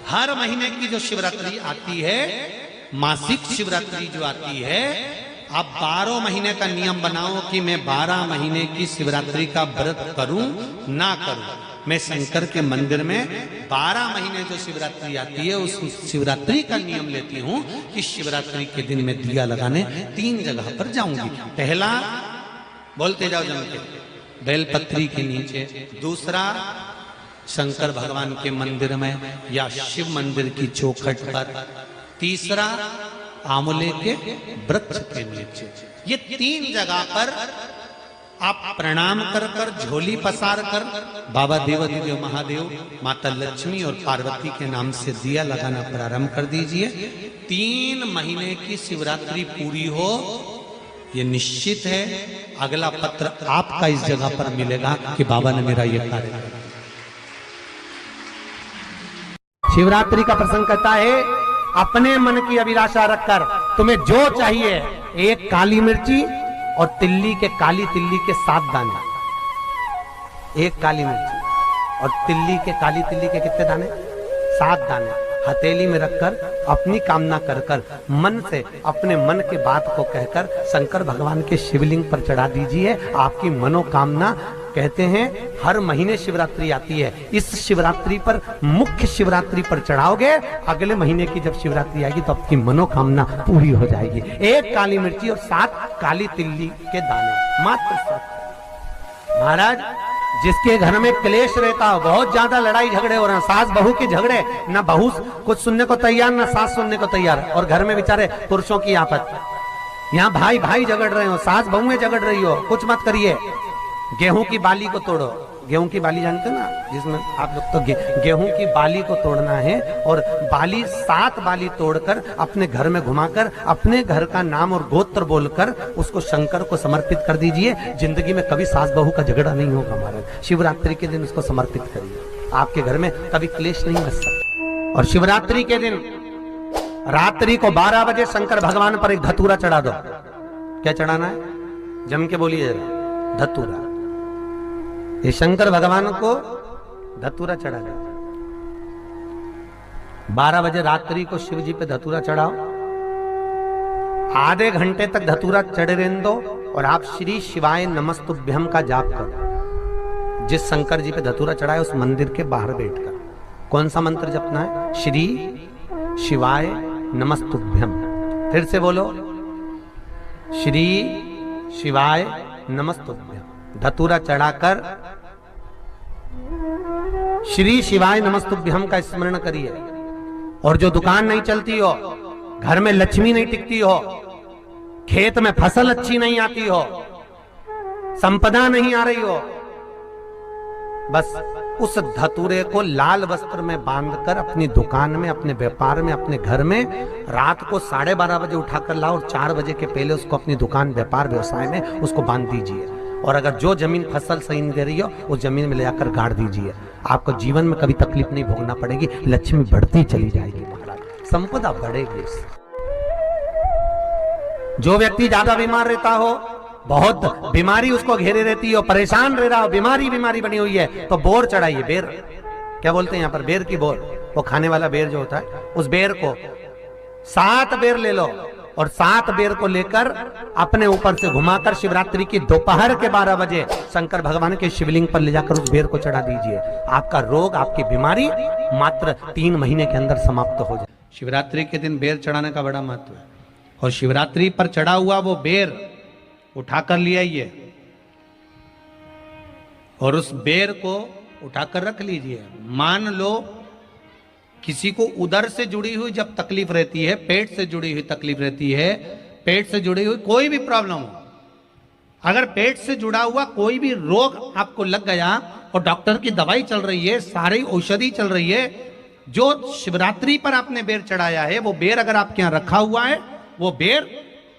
हर महीने की जो शिवरात्रि आती है, मासिक शिवरात्रि जो आती है, आप 12 महीने का नियम बनाओ कि मैं 12 महीने की शिवरात्रि का व्रत करूं ना करूं। मैं शंकर के मंदिर में 12 महीने जो शिवरात्रि आती है उस शिवरात्रि का नियम लेती हूं कि शिवरात्रि के दिन मैं दिया लगाने 3 जगह पर जाऊंगी। पहला, बोलते जाओ जम के, बेलपत्री के नीचे। दूसरा, शंकर भगवान के मंदिर में या शिव मंदिर की चौखट पर। तीसरा, आंवले के वृक्ष के नीचे। ये 3 जगह पर आप प्रणाम कर कर, झोली पसार कर बाबा देवाधिदेव महादेव, माता लक्ष्मी और पार्वती के नाम से दिया लगाना प्रारंभ कर दीजिए। 3 महीने की शिवरात्रि पूरी हो, ये निश्चित है अगला पत्र आपका इस जगह पर मिलेगा कि बाबा ने मेरा ये कार्य किया। शिवरात्रि का प्रसंग कहता है, अपने मन की अभिलाषा रखकर तुम्हें जो चाहिए, एक काली मिर्ची और तिल्ली के, काली तिल्ली के 7 दाने। एक काली मिर्ची और तिल्ली के, काली तिल्ली के कितने दाने? 7 दाने हथेली में रखकर अपनी कामना कर कर, मन से अपने मन के बात को कहकर शंकर भगवान के शिवलिंग पर चढ़ा दीजिए। आपकी मनोकामना, कहते हैं हर महीने शिवरात्रि आती है, इस शिवरात्रि पर, मुख्य शिवरात्रि पर चढ़ाओगे, अगले महीने की जब शिवरात्रि आएगी तो आपकी मनोकामना पूरी हो जाएगी। एक काली मिर्ची और 7 काली तिल्ली के दाने, मात्र 7। महाराज, जिसके घर में क्लेश रहता हो, बहुत ज्यादा लड़ाई झगड़े हो रहे हैं, सास बहू के झगड़े, ना बहू कुछ सुनने को तैयार ना सास सुनने को तैयार, और घर में बेचारे पुरुषों की आफत, यहाँ भाई भाई झगड़ रहे हो, सास बहुएं झगड़ रही हो, कुछ मत करिए। गेहूं की बाली को तोड़ो। गेहूं की बाली जानते ना, जिसमें आप लोग तो गेहूं की बाली को तोड़ना है, और बाली 7 बाली तोड़कर अपने घर में घुमाकर अपने घर का नाम और गोत्र बोलकर उसको शंकर को समर्पित कर दीजिए। जिंदगी में कभी सास बहू का झगड़ा नहीं होगा महाराज। शिवरात्रि के दिन उसको समर्पित करिए, आपके घर में कभी क्लेश नहीं बच सकता। और शिवरात्रि के दिन रात्रि को 12 बजे शंकर भगवान पर एक धतूरा चढ़ा दो। क्या चढ़ाना है? जम के बोलिए जरा। धतूरा। ये शंकर भगवान को धतूरा चढ़ा दो। 12 बजे रात्रि को शिव जी पे धतूरा चढ़ाओ। आधे घंटे तक धतूरा चढ़े रहने दो और आप श्री शिवाय नमस्तुभ्यम का जाप करो। जिस शंकर जी पे धतूरा चढ़ाए उस मंदिर के बाहर बैठकर कौन सा मंत्र जपना है? श्री शिवाय नमस्तुभ्यम। फिर से बोलो, श्री शिवाय नमस्तुभ्यम। धतूरा चढ़ाकर श्री शिवाय नमस्तुभ्यम का स्मरण करिए। और जो दुकान नहीं चलती हो, घर में लक्ष्मी नहीं टिकती हो, खेत में फसल अच्छी नहीं आती हो, संपदा नहीं आ रही हो, बस उस धतूरे को लाल वस्त्र में बांधकर अपनी दुकान में, अपने व्यापार में, अपने घर में रात को 12:30 बजे उठाकर लाओ और 4 बजे के पहले उसको अपनी दुकान, व्यापार, व्यवसाय में उसको बांध दीजिए। और अगर जो जमीन फसल सही नहीं दे रही हो उस जमीन में ले जाकर गाड़ दीजिए। आपको जीवन में कभी तकलीफ नहीं भोगना पड़ेगी, लक्ष्मी बढ़ती चली जाएगी महाराज, संपदा बढ़ेगी। जो व्यक्ति ज्यादा बीमार रहता हो, बहुत बीमारी उसको घेरे रहती हो, परेशान रह रहा हो, बीमारी बनी हुई है, तो बोर चढ़ाइए। बेर, क्या बोलते हैं यहाँ पर? बेर की बोर, वो खाने वाला बेर जो होता है, उस बेर को 7 बेर ले लो और 7 बेर को लेकर अपने ऊपर से घुमाकर शिवरात्रि की दोपहर के 12 बजे शंकर भगवान के शिवलिंग पर ले जाकर उस बेर को चढ़ा दीजिए। आपका रोग, आपकी बीमारी मात्र 3 महीने के अंदर समाप्त हो जाए। शिवरात्रि के दिन बेर चढ़ाने का बड़ा महत्व है। और शिवरात्रि पर चढ़ा हुआ वो बेर उठाकर ले आइए और उस बेर को उठाकर रख लीजिए। मान लो किसी को उदर से जुड़ी हुई जब तकलीफ रहती है, पेट से जुड़ी हुई तकलीफ रहती है, पेट से जुड़ी हुई कोई भी प्रॉब्लम हो, अगर पेट से जुड़ा हुआ कोई भी रोग आपको लग गया और डॉक्टर की दवाई चल रही है, सारी औषधि चल रही है, जो शिवरात्रि पर आपने बेर चढ़ाया है वो बेर अगर आपके यहाँ रखा हुआ है, वो बेर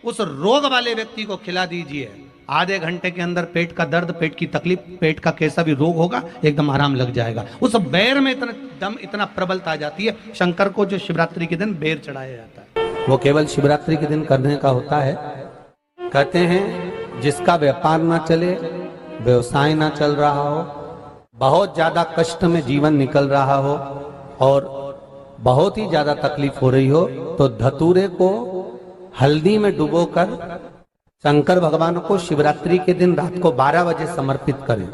उस रोग वाले व्यक्ति को खिला दीजिए। आधे घंटे के अंदर पेट का दर्द, पेट की तकलीफ, पेट का कैसा भी रोग होगा एकदम आराम लग जाएगा। उस बेर में इतना प्रबलता आ जाती है। शंकर को जो शिवरात्रि के दिन बेर चढ़ाया जाता है वो केवल शिवरात्रि के दिन करने का होता है। कहते हैं जिसका व्यापार ना चले, व्यवसाय ना चल रहा हो, बहुत ज्यादा कष्ट में जीवन निकल रहा हो और बहुत ही ज्यादा तकलीफ हो रही हो तो धतूरे को हल्दी में डुबोकर शंकर भगवान को शिवरात्रि के दिन रात को 12 बजे समर्पित करें।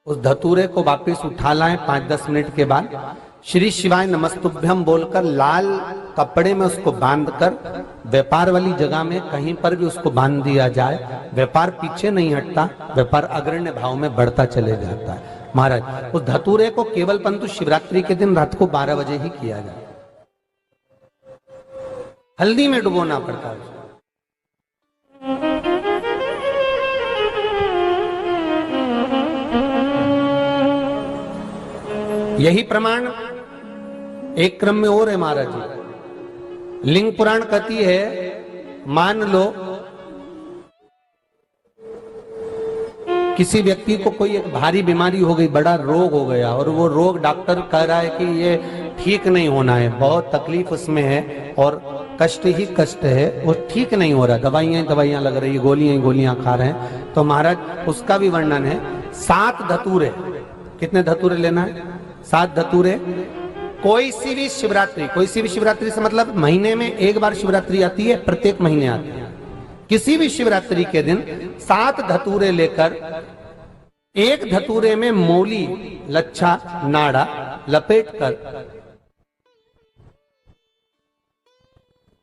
उस धतूरे को वापस उठा लाएं 5-10 मिनट के बाद, श्री शिवाय नमस्तुभ्यम बोलकर लाल कपड़े में उसको बांधकर व्यापार वाली जगह में कहीं पर भी उसको बांध दिया जाए। व्यापार पीछे नहीं हटता, व्यापार अग्रण्य भाव में बढ़ता चले जाता है। महाराज उस धतूरे को केवल परंतु शिवरात्रि के दिन रात को 12 बजे ही किया जाए, हल्दी में डुबोना पड़ता है। यही प्रमाण एक क्रम में और है महाराज जी। लिंग पुराण कहती है, मान लो किसी व्यक्ति को कोई एक भारी बीमारी हो गई, बड़ा रोग हो गया और वो रोग डॉक्टर कह रहा है कि ये ठीक नहीं होना है, बहुत तकलीफ उसमें है और कष्ट ही कष्ट है, वो ठीक नहीं हो रहा, दवाइयां लग रही है, गोलियां खा रहे हैं। तो महाराज उसका भी वर्णन है। 7 धतूरे, कितने धतूरे लेना है? 7 धतूरे। कोई सी भी शिवरात्रि से मतलब महीने में एक बार शिवरात्रि आती है, प्रत्येक महीने आती है। किसी भी शिवरात्रि के दिन 7 धतूरे लेकर एक धतूरे में मौली, लच्छा, नाड़ा लपेटकर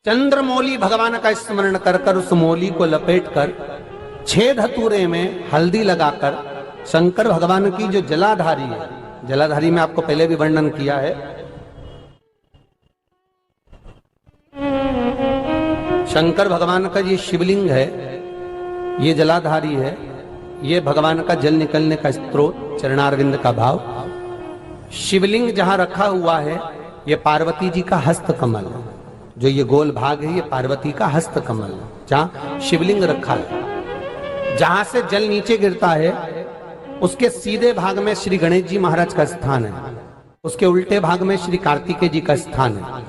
चंद्रमौली भगवान का स्मरण कर उस मौली को लपेटकर 6 धतूरे में हल्दी लगाकर शंकर भगवान की जो जलाधारी है, जलाधारी में आपको पहले भी वर्णन किया है, शंकर भगवान का ये शिवलिंग है, ये जलाधारी है, ये भगवान का जल निकलने का स्रोत, चरणारविंद का भाव। शिवलिंग जहां रखा हुआ है ये पार्वती जी का हस्त कमल है, जो ये गोल भाग है ये पार्वती का हस्त कमल है, जहां शिवलिंग रखा है। जहां से जल नीचे गिरता है उसके सीधे भाग में श्री गणेश जी महाराज का स्थान है, उसके उल्टे भाग में श्री कार्तिकेय जी का स्थान है।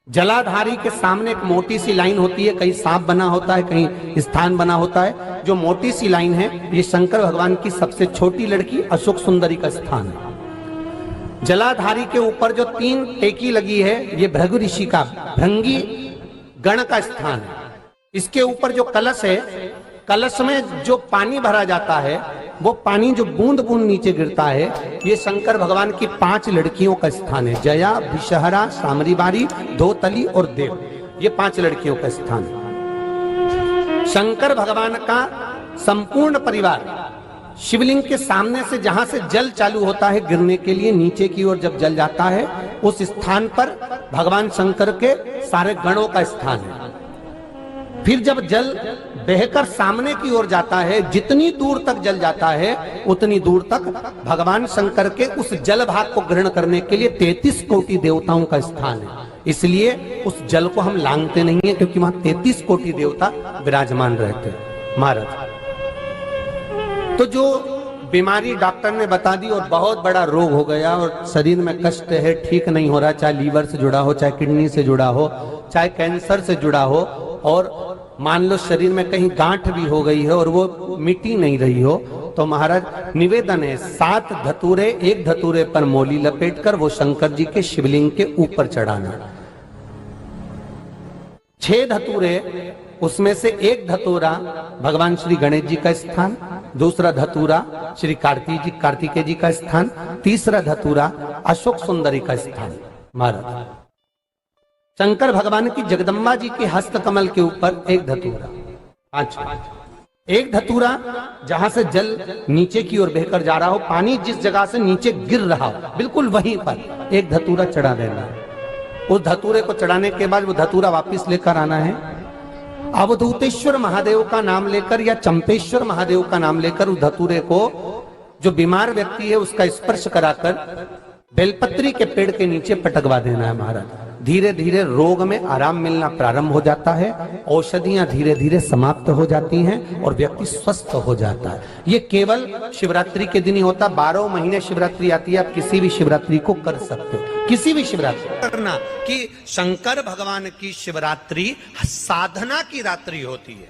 जलाधारी के सामने एक मोटी सी लाइन होती है, कहीं सांप बना होता है, कहीं स्थान बना होता है। जो मोटी सी लाइन है ये शंकर भगवान की सबसे छोटी लड़की अशोक सुंदरी का स्थान है। जलाधारी के ऊपर जो 3 टेकी लगी है ये भृगु ऋषि का, भृंगी गण का स्थान है। इसके ऊपर जो कलश है, कलश में जो पानी भरा जाता है वो पानी जो बूंद बूंद नीचे गिरता है ये शंकर भगवान की 5 लड़कियों का स्थान है। जया, विषहरा, सामरीबारी, धोतली और देव, ये 5 लड़कियों का स्थान है। शंकर भगवान का संपूर्ण परिवार शिवलिंग के सामने से, जहां से जल चालू होता है गिरने के लिए नीचे की ओर जब जल जाता है, उस स्थान पर भगवान शंकर के सारे गणों का स्थान है। फिर जब जल बहकर सामने की ओर जाता है, जितनी दूर तक जल जाता है उतनी दूर तक भगवान शंकर के उस जल भाग को ग्रहण करने के लिए 33 कोटि देवताओं का स्थान है। इसलिए उस जल को हम लांघते नहीं है, क्योंकि वहां 33 कोटि देवता विराजमान रहते हैं। महाराज तो जो बीमारी डॉक्टर ने बता दी और बहुत बड़ा रोग हो गया और शरीर में कष्ट है, ठीक नहीं हो रहा, चाहे लीवर से जुड़ा हो, चाहे किडनी से जुड़ा हो, चाहे कैंसर से जुड़ा हो, और मान लो शरीर में कहीं गांठ भी हो गई है और वो मिटी नहीं रही हो, तो महाराज निवेदन है 7 धतूरे, एक धतूरे पर मौली लपेटकर वो शंकर जी के शिवलिंग के ऊपर चढ़ाना। 6 धतूरे, उसमें से एक धतूरा भगवान श्री गणेश जी का स्थान, दूसरा धतूरा श्री कार्तिकेय जी का स्थान, तीसरा धतूरा अशोक सुंदरी का स्थान। महाराज शंकर भगवान की जगदम्बा जी के हस्त कमल के ऊपर एक धतूरा। अच्छा, एक धतूरा जहां से जल नीचे की ओर बहकर जा रहा हो, पानी जिस जगह से नीचे गिर रहा हो बिल्कुल वहीं पर एक धतूरा चढ़ा देना है। उस धतूरे को चढ़ाने के बाद वो धतूरा वापस लेकर आना है। अवधूतेश्वर महादेव का नाम लेकर या चंपेश्वर महादेव का नाम लेकर उस धतूरे को, जो बीमार व्यक्ति है उसका स्पर्श कराकर बेलपत्री के पेड़ के नीचे पटकवा देना है। महाराज धीरे धीरे रोग में आराम मिलना प्रारंभ हो जाता है, औषधियां धीरे धीरे समाप्त हो जाती हैं और व्यक्ति स्वस्थ हो जाता है। ये केवल शिवरात्रि के दिन ही होता। 12 महीने शिवरात्रि आती है, आप किसी भी शिवरात्रि को कर सकते हो, किसी भी शिवरात्रि करना। कि शंकर भगवान की शिवरात्रि साधना की रात्रि होती है।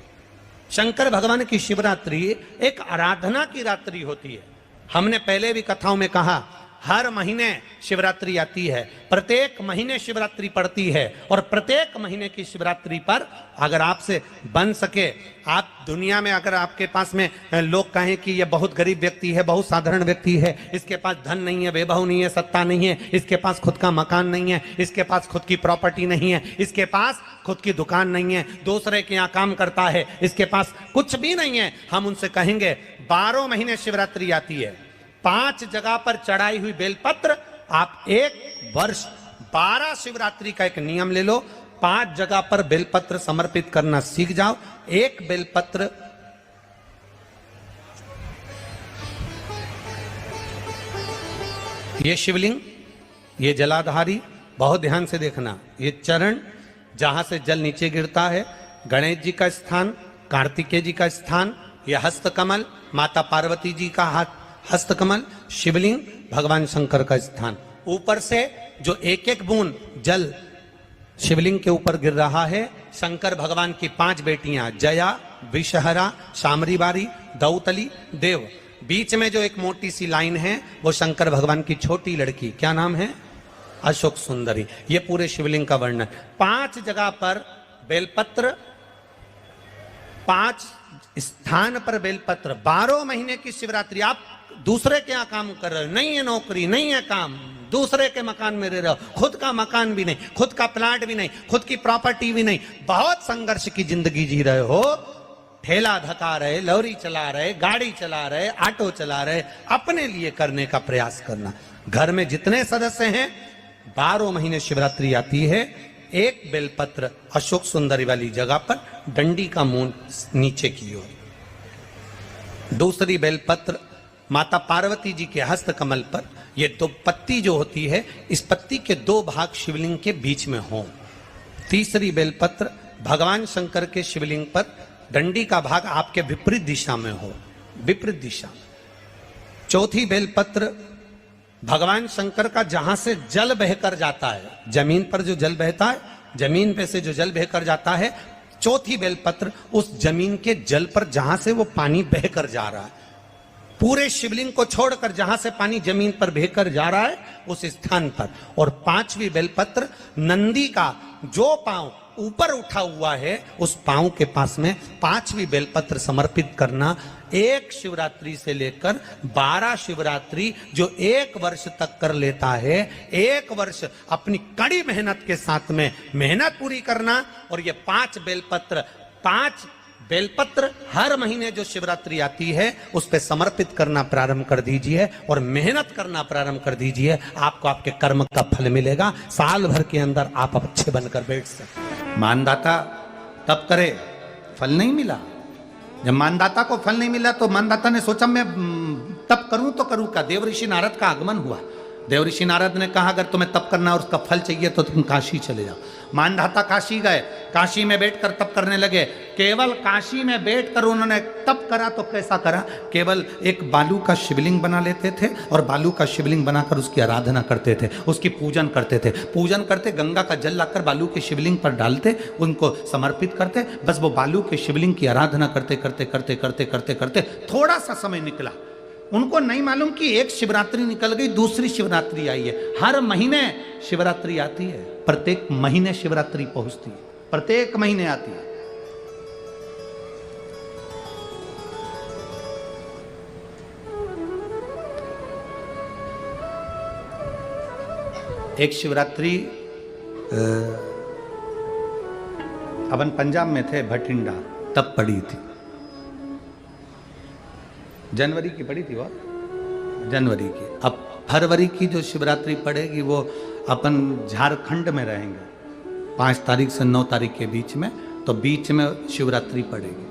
शंकर भगवान की शिवरात्रि एक आराधना की रात्रि होती है। हमने पहले भी कथाओं में कहा हर महीने शिवरात्रि आती है, प्रत्येक महीने शिवरात्रि पड़ती है, और प्रत्येक महीने की शिवरात्रि पर अगर आपसे बन सके, आप दुनिया में अगर आपके पास में लोग कहें कि ये बहुत गरीब व्यक्ति है, बहुत साधारण व्यक्ति है, इसके पास धन नहीं है, वैभव नहीं है, सत्ता नहीं है, इसके पास खुद का मकान नहीं है, इसके पास खुद की प्रॉपर्टी नहीं है, इसके पास खुद की दुकान नहीं है, दूसरे के यहाँ काम करता है, इसके पास कुछ भी नहीं है, हम उनसे कहेंगे 12 महीने शिवरात्रि आती है, 5 जगह पर चढ़ाई हुई बेलपत्र, आप एक वर्ष 12 शिवरात्रि का एक नियम ले लो, 5 जगह पर बेलपत्र समर्पित करना सीख जाओ। एक बेलपत्र ये शिवलिंग, ये जलाधारी, बहुत ध्यान से देखना, ये चरण जहां से जल नीचे गिरता है, गणेश जी का स्थान, कार्तिकेय जी का स्थान, यह हस्तकमल, माता पार्वती जी का हाथ हस्तकमल, शिवलिंग, भगवान शंकर का स्थान। ऊपर से जो एक एक बूंद जल शिवलिंग के ऊपर गिर रहा है, शंकर भगवान की 5 बेटियां जया, विषहरा, शामरीबारी, दौतली, देव, बीच में जो एक मोटी सी लाइन है वो शंकर भगवान की छोटी लड़की, क्या नाम है? अशोक सुंदरी। ये पूरे शिवलिंग का वर्णन। 5 जगह पर बेलपत्र, 5 स्थान पर बेलपत्र, 12 महीने की शिवरात्रि। आप दूसरे के यहाँ काम कर रहे हो, नहीं है नौकरी, नहीं है काम, दूसरे के मकान में रह रहे हो, खुद का मकान भी नहीं, खुद का प्लाट भी नहीं, खुद की प्रॉपर्टी भी नहीं, बहुत संघर्ष की जिंदगी जी रहे हो, ठेला धका रहे, लॉरी चला रहे, गाड़ी चला रहे, ऑटो चला रहे, अपने लिए करने का प्रयास करना। घर में जितने सदस्य हैं, 12 महीने शिवरात्रि आती है, एक बेलपत्र अशोक सुंदरी वाली जगह पर, डंडी का मुंह नीचे की ओर, दूसरी बेलपत्र माता पार्वती जी के हस्त कमल पर, ये 2 पत्ती जो होती है, इस पत्ती के 2 भाग शिवलिंग के बीच में हो। तीसरी बेलपत्र भगवान शंकर के शिवलिंग पर, डंडी का भाग आपके विपरीत दिशा में हो, विपरीत दिशा। चौथी बेलपत्र भगवान शंकर का जहां से जल बहकर जाता है, जमीन पर जो जल बहता है, जमीन पे से जो जल बहकर जाता है, चौथी बेलपत्र उस जमीन के जल पर जहां से वो पानी बहकर जा रहा है, पूरे शिवलिंग को छोड़कर जहां से पानी जमीन पर बहकर जा रहा है उस स्थान पर। और 5वीं बेलपत्र नंदी का जो पांव ऊपर उठा हुआ है, उस पांव के पास में 5वीं बेलपत्र समर्पित करना। एक शिवरात्रि से लेकर 12 शिवरात्रि जो 1 वर्ष तक कर लेता है, 1 वर्ष अपनी कड़ी मेहनत के साथ में मेहनत पूरी करना, और ये 5 बेलपत्र हर महीने जो शिवरात्रि आती है उस पे समर्पित करना प्रारंभ कर दीजिए और मेहनत करना प्रारंभ कर दीजिए। आपको आपके कर्म का फल मिलेगा, साल भर के अंदर आप अच्छे बनकर बैठ सकते। मानदाता तब करे, फल नहीं मिला। जब मानदाता को फल नहीं मिला तो मानदाता ने सोचा मैं तप करूं तो करूं क्या। देव ऋषि नारद का आगमन हुआ। देव ऋषि नारद ने कहा अगर तुम्हें तप करना और उसका फल चाहिए तो तुम काशी चले जाओ। मानधाता काशी गए, काशी में बैठकर तप करने लगे। केवल काशी में बैठकर उन्होंने तप करा तो कैसा करा, केवल एक बालू का शिवलिंग बना लेते थे और बालू का शिवलिंग बनाकर उसकी आराधना करते थे, उसकी पूजन करते थे। पूजन करते, गंगा का जल लाकर बालू के शिवलिंग पर डालते, उनको समर्पित करते। बस वो बालू के शिवलिंग की आराधना करते करते करते करते करते करते थोड़ा सा समय निकला। उनको नहीं मालूम कि एक शिवरात्रि निकल गई, दूसरी शिवरात्रि आई है। हर महीने शिवरात्रि आती है, प्रत्येक महीने शिवरात्रि पहुंचती है, प्रत्येक महीने आती है। एक शिवरात्रि अपन पंजाब में थे, भटिंडा, तब पड़ी थी। जनवरी की पड़ी थी वो, जनवरी की। अब फरवरी की जो शिवरात्रि पड़ेगी वो अपन झारखंड में रहेंगे 5 तारीख से 9 तारीख के बीच में, तो बीच में शिवरात्रि पड़ेगी।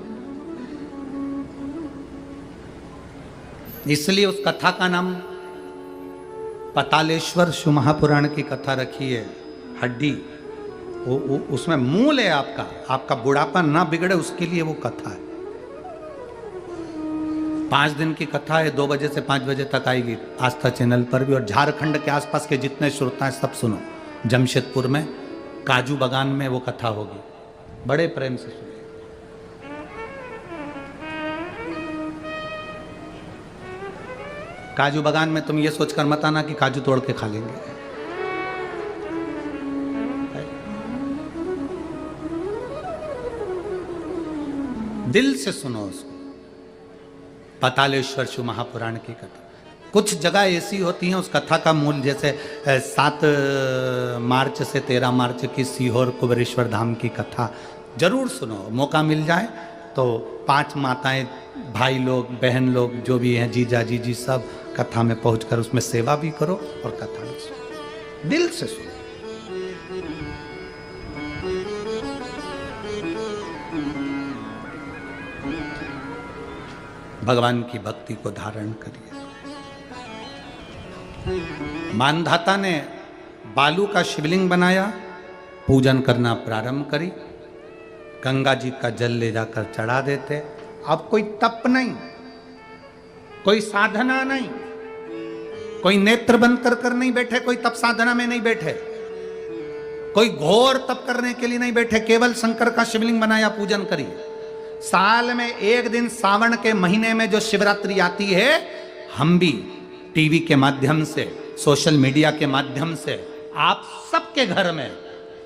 इसलिए उस कथा का नाम पतालेश्वर शिव महापुराण की कथा रखी है। हड्डी उसमें मूल है आपका बुढ़ापा ना बिगड़े उसके लिए वो कथा है। 5 दिन की कथा है, 2 बजे से 5 बजे तक आएगी आस्था चैनल पर भी। और झारखंड के आसपास के जितने श्रोता हैं सब सुनो। जमशेदपुर में काजू बागान में वो कथा होगी, बड़े प्रेम से सुनो। काजू बागान में तुम ये सोचकर मत आना कि काजू तोड़ के खा लेंगे। दिल से सुनो उसको। पातालेश्वर शिव महापुराण की कथा, कुछ जगह ऐसी होती हैं उस कथा का मूल, जैसे 7 मार्च से 13 मार्च की सीहोर कुबेरेश्वर धाम की कथा जरूर सुनो, मौका मिल जाए तो 5 माताएं, भाई लोग, बहन लोग जो भी हैं, जीजा जीजी, सब कथा में पहुंचकर उसमें सेवा भी करो और कथा भी सुनो, दिल से सुनो। भगवान की भक्ति को धारण करिए। मानधाता ने बालू का शिवलिंग बनाया, पूजन करना प्रारंभ करी, गंगा जी का जल ले जाकर चढ़ा देते। अब कोई तप नहीं, कोई साधना नहीं, कोई नेत्र बंद कर नहीं बैठे, कोई तप साधना में नहीं बैठे, कोई घोर तप करने के लिए नहीं बैठे, केवल शंकर का शिवलिंग बनाया, पूजन करी। साल में एक दिन सावन के महीने में जो शिवरात्रि आती है, हम भी टीवी के माध्यम से, सोशल मीडिया के माध्यम से आप सबके घर में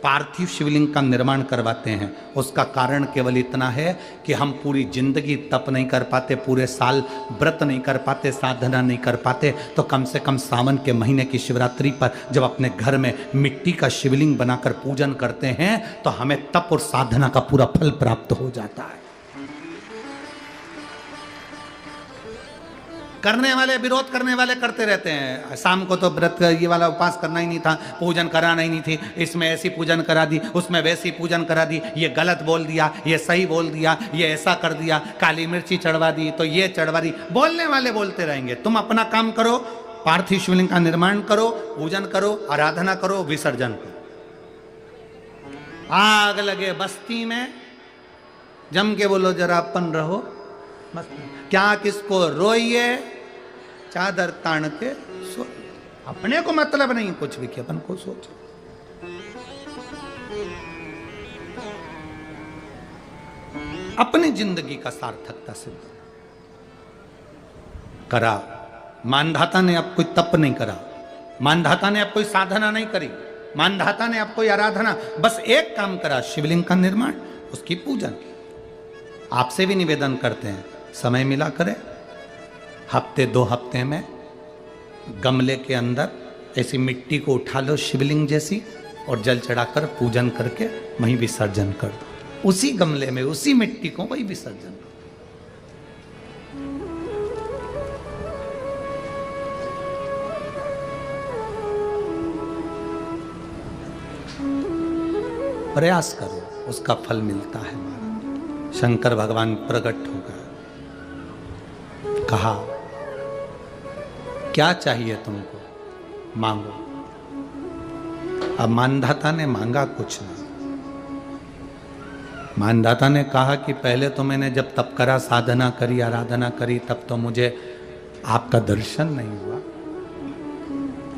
पार्थिव शिवलिंग का निर्माण करवाते हैं। उसका कारण केवल इतना है कि हम पूरी जिंदगी तप नहीं कर पाते, पूरे साल व्रत नहीं कर पाते, साधना नहीं कर पाते, तो कम से कम सावन के महीने की शिवरात्रि पर जब अपने घर में मिट्टी का शिवलिंग बनाकर पूजन करते हैं तो हमें तप और साधना का पूरा फल प्राप्त हो जाता है। करने वाले, विरोध करने वाले करते रहते हैं, शाम को तो व्रत ये वाला उपवास करना ही नहीं था, पूजन कराना ही नहीं थी, इसमें ऐसी पूजन करा दी, उसमें वैसी पूजन करा दी, ये गलत बोल दिया, ये सही बोल दिया, ये ऐसा कर दिया, काली मिर्ची चढ़वा दी तो ये चढ़वा दी। बोलने वाले बोलते रहेंगे, तुम अपना काम करो, पार्थिव शिवलिंग का निर्माण करो, पूजन करो, आराधना करो, विसर्जन करो। आग लगे बस्ती में, जम के बोलो जरा अपन रहो, क्या किसको रोइए, चादर तान के सो, अपने को मतलब नहीं कुछ भी कि अपन को सोचो। अपनी जिंदगी का सार्थकता सिद्ध करा। मानधाता ने अब कोई तप नहीं करा, मानधाता ने अब कोई साधना नहीं करी, मानधाता ने अब कोई आराधना, बस एक काम करा, शिवलिंग का निर्माण, उसकी पूजन। आपसे भी निवेदन करते हैं, समय मिला करें, हफ्ते 2 हफ्ते में गमले के अंदर ऐसी मिट्टी को उठा लो शिवलिंग जैसी, और जल चढ़ाकर पूजन करके वहीं विसर्जन कर दो, उसी गमले में उसी मिट्टी को वहीं विसर्जन कर दो। प्रयास करो, उसका फल मिलता है। शंकर भगवान प्रकट हो गए, कहा क्या चाहिए तुमको, मांगो। अब मानधाता ने मांगा कुछ नहीं, मानधाता ने कहा कि पहले तो मैंने जब तप करा, साधना करी, आराधना करी, तब तो मुझे आपका दर्शन नहीं हुआ,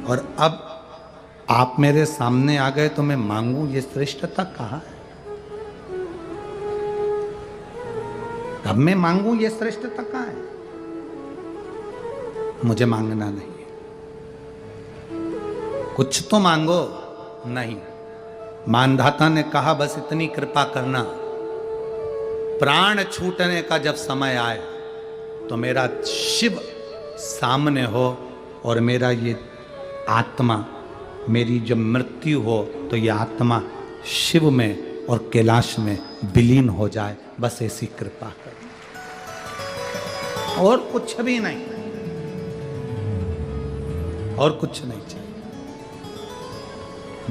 और अब आप मेरे सामने आ गए तो मैं मांगू, ये श्रेष्ठता कहाँ है? अब मैं मांगू, ये श्रेष्ठता कहाँ है? मुझे मांगना नहीं है, कुछ तो मांगो। नहीं, मानधाता ने कहा बस इतनी कृपा करना, प्राण छूटने का जब समय आए तो मेरा शिव सामने हो और मेरा ये आत्मा, मेरी जब मृत्यु हो तो ये आत्मा शिव में और कैलाश में विलीन हो जाए, बस ऐसी कृपा कर, और कुछ भी नहीं, और कुछ नहीं चाहिए,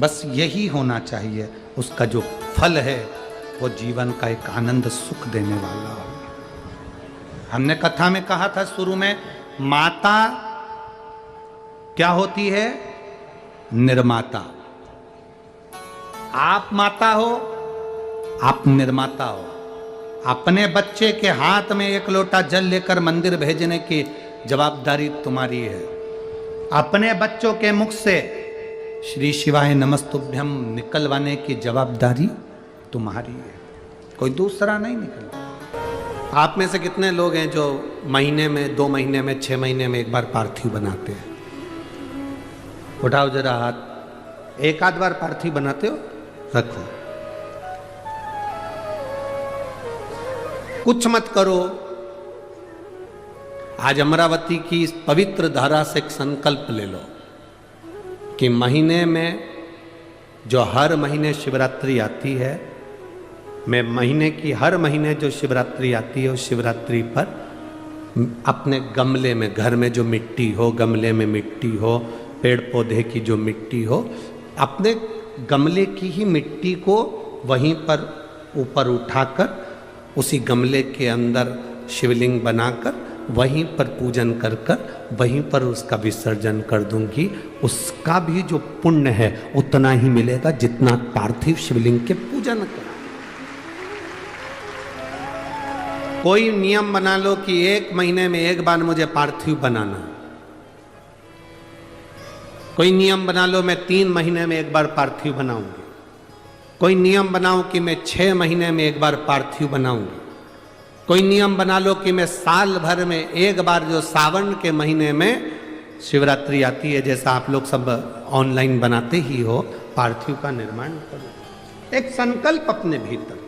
बस यही होना चाहिए। उसका जो फल है वो जीवन का एक आनंद सुख देने वाला हो। हमने कथा में कहा था शुरू में, माता क्या होती है? निर्माता। आप माता हो, आप निर्माता हो। अपने बच्चे के हाथ में 1 लोटा जल लेकर मंदिर भेजने की जवाबदारी तुम्हारी है। अपने बच्चों के मुख से श्री शिवाय नमस्तुभ्यम निकलवाने की जवाबदारी तुम्हारी है, कोई दूसरा नहीं निकलता। आप में से कितने लोग हैं जो महीने में, 2 महीने में, 6 महीने में एक बार पार्थिव बनाते हैं? उठाओ जरा हाथ। एक आध बार पार्थिव बनाते हो? रखो। कुछ मत करो। आज अमरावती की इस पवित्र धारा से एक संकल्प ले लो कि महीने में, जो हर महीने शिवरात्रि आती है, मैं महीने की हर महीने जो शिवरात्रि आती है उस शिवरात्रि पर अपने गमले में, घर में जो मिट्टी हो, गमले में मिट्टी हो, पेड़ पौधे की जो मिट्टी हो, अपने गमले की ही मिट्टी को वहीं पर ऊपर उठाकर उसी गमले के अंदर शिवलिंग बनाकर वहीं पर पूजन कर कर वहीं पर उसका विसर्जन कर दूंगी। उसका भी जो पुण्य है उतना ही मिलेगा जितना पार्थिव शिवलिंग के पूजन का। कोई नियम बना लो कि 1 महीने में एक बार मुझे पार्थिव बनाना। कोई नियम बना लो मैं 3 महीने में एक बार पार्थिव बनाऊंगी। कोई नियम बनाओ कि मैं 6 महीने में एक बार पार्थिव बनाऊंगी। कोई नियम बना लो कि मैं साल भर में एक बार, जो सावन के महीने में शिवरात्रि आती है, जैसा आप लोग सब ऑनलाइन बनाते ही हो, पार्थिव का निर्माण करो। एक संकल्प अपने भीतर।